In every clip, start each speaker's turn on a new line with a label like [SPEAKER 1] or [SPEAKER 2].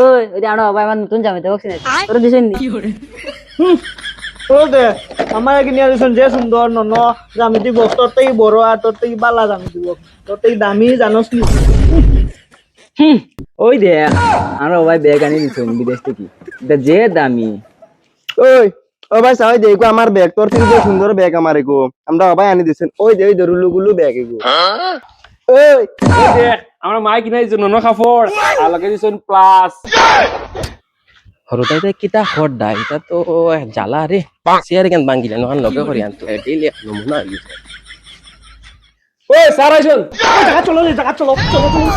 [SPEAKER 1] ওই ওই আনো ভাই আমার নতুন জামাইতে বকছি না তোর দিছেন নি
[SPEAKER 2] ও দে আমার কি নিয়ে দিছেন যে সুন্দর নন জামিতি বক্স তোর থেকে বড় আর তোর থেকে বালা জামিতি বক্স তোর থেকে দামি জানোস নি
[SPEAKER 3] ওই দে আমরা ভাই ব্যাগ আনি দিছেন বিদেশ থেকে এটা যে দামি
[SPEAKER 4] ওই ও ভাই সাই দেখো আমার ব্যাগ তোর থেকে যে সুন্দর ব্যাগ আমার এগো আমরা ভাই আনি দিছেন ওই যে ওই দরুলু গুলু ব্যাগ এগো ওই
[SPEAKER 5] দেখ আমার মাই কিনা দিছে নন কাপড় আর লগে দিছেন প্লাস হরতাইতে কিতা খড় এটা তো জ্বালা রে সিয়ার কেন বাঙ্গিলা নহান লগে করি আনতো ডেইলি নমুনা হইছে ওই স্যার আইছন
[SPEAKER 2] জায়গা চলো রে জায়গা চলো চলো চলো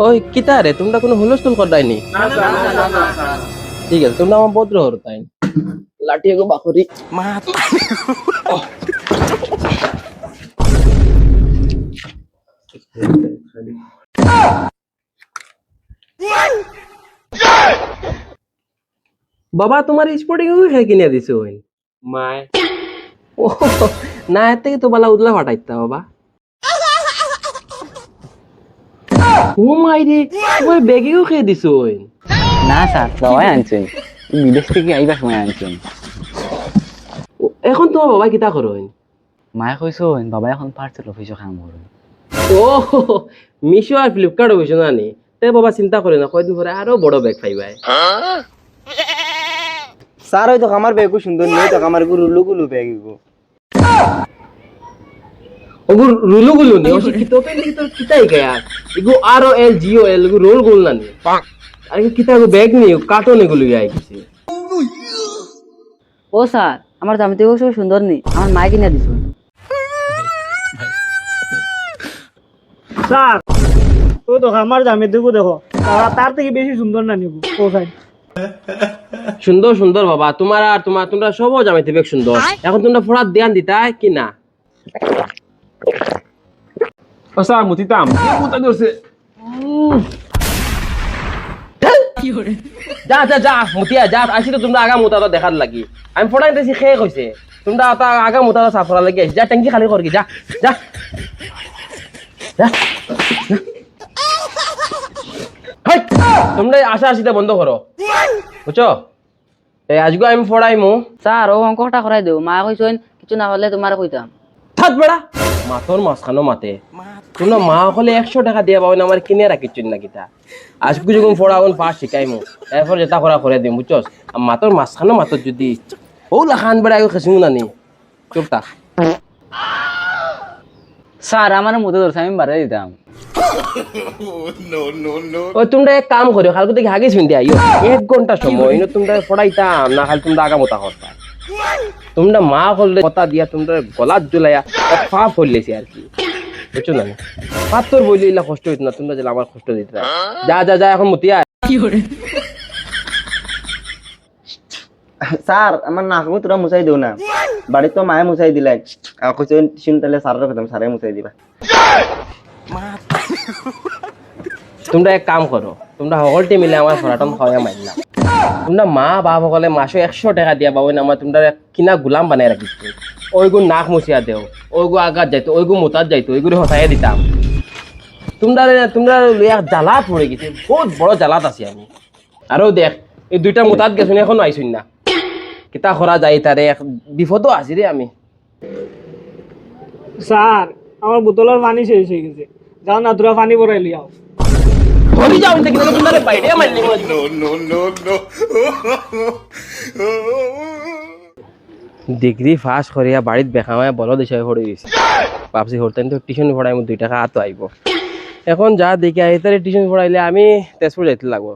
[SPEAKER 5] ওই কিতা রে তোমরা কোনো হুলস্থুল করদাইনি ঠিক আছে তোমরা আমার ভদ্র হরতাই লাঠি এগো বাকরি বাবা তোমার স্পোর্টিং কে কিনে দিছে ওই মায় ও না এর থেকে তো বালা উদলা ফাটাইতা বাবা ও মাই রে তোমার ব্যাগেও খেয়ে দিছো ওই
[SPEAKER 3] না স্যার সবাই আনছেন বিদেশ থেকে আইবার সময় আনছেন
[SPEAKER 5] এখন তোমার বাবা কিতা করো ওই
[SPEAKER 3] মায়ে কইছো বাবা এখন পার্সেল অফিসে কাম করে
[SPEAKER 5] ও মিশো আর ফ্লিপকার্ট অফিস না নি তে বাবা চিন্তা করে না কয়দিন পরে আরো বড় ব্যাগ পাইবাই
[SPEAKER 4] স্যার ওই তো আমার ব্যাগও সুন্দর নেই তো আমার গুলু গুলু ব্যাগ এগো
[SPEAKER 5] ওগু রুলু গুলু নি ওসি কিতো পেন কি তো কিতাই গয়া ইগু আর ও এল জি ও এল ইগু রোল গুল না নি আর কি কিতা গো ব্যাগ নি কার্টন এগুলো গায় কিছু
[SPEAKER 1] ও স্যার আমার জামাইতে বকছ সুন্দর নি আমার মাই কিনে দিছো
[SPEAKER 2] স্যার ও তো আমার জামিতি দেখো তার থেকে বেশি সুন্দর না নিব ও সাইড
[SPEAKER 5] সুন্দর সুন্দর বাবা তোমার আর তোমরা সবও জামাইতে বেগ সুন্দর এখন তোমরা ফোড়াত ধ্যান দিতাই কি না আচ্ছা মুতিতাম মুতা ধরছে যা যা যা মুতিয়া যা আসি তো তোমরা আগা মুতাটা দেখার লাগি আমি ফোড়াইতেছি খেয়ে কইছে তোমরা আগা মুতাটা সাফ করার লাগি যা ট্যাঙ্কি খালি করকি যা যা যা হাই তোমরা আশা আসিতে বন্ধ করো বুঝছো এই আজকে আমি ফোড়াইমু
[SPEAKER 1] স্যার ও অঙ্কটা করাই দেও মা কইছেন কিছু না হলে তোমার কইতাম
[SPEAKER 5] থাক বেড়া মাথর মাঝখানো মাতে তোমরা মা হলে 100 টাকা দিয়া পাবেন আমার কিনে রাখিচ্ছেন না কিতা আজকে যখন ফোড়াগুন ফার্স্ট শিখাইমু এরপর যেটা করা করে দিম বুঝছস আর মাথর মাঝখানো মাতর যদি ও লাখান বেড়া খেসিমু না নি চুপ থাক
[SPEAKER 3] স্যার আমার মতো ধরছে আমি বাড়াই দিতাম
[SPEAKER 5] ও তোমরা এক কাম করো কালকে থেকে হাগিস মিনতে আইও 1 ঘন্টা সময় ইনো তোমরা ফোড়াইতাম না খালি তোমরা আগা মতা করতা তোমরা মা হলে কথা দিয়া তোমরা গলাত ঝুলাইয়া ফাপ হইলেছি আর কি বুঝছো না পাথর বইলে ইলা কষ্ট হইত না তোমরা যে আমার কষ্ট দিতে যা যা যা এখন মতিয়া
[SPEAKER 4] স্যার আমার নাকমু তোরা মুছাই দেও না বাড়ি তো মায়ে মুছাই দিলাই আর কইছো শুনতালে স্যারের কথা স্যারে মুছাই দিবা
[SPEAKER 5] তোমরা এক কাম করো তোমরা সকলটি মিলে আমার ফোড়াটন খাওয়া মারলাম তোমরা মা বাপ সকলে মাসে 100 টাকা দিয়া পাবো না আমার তোমরা কিনা গোলাম বানাই রাখিছো ওইগু নাক মুছিয়া দেও ওইগু আগাত যাইতো ওইগু মোতাত যাইতো ওইগুলো হতাইয়া দিতাম তোমরা জ্বালাত পড়ে গেছে বহুত বড় জ্বালাত আছি আমি আরো দেখ এই 2টা মোতাত গেছুন এখনো আইসুন না কিতা করা যায় তারে বিপদও আছি রে আমি
[SPEAKER 2] স্যার আমার বোতলের পানি শেষ হয়ে গেছে যাও না তোরা পানি ভরাই লিয়াও
[SPEAKER 5] ধরি যাও দেখি তোমরা বাইরে মারলি ডিগ্রি পাস করিয়া বাড়িত বেখামায় বলো দিশায় পড়ে গেছি ভাবছি হরতেন তো টিউশন পড়াই 2 টাকা হাত আইব এখন যা দেখি আইতারে টিউশন পড়াইলে আমি তেজপুর যাইতে লাগবো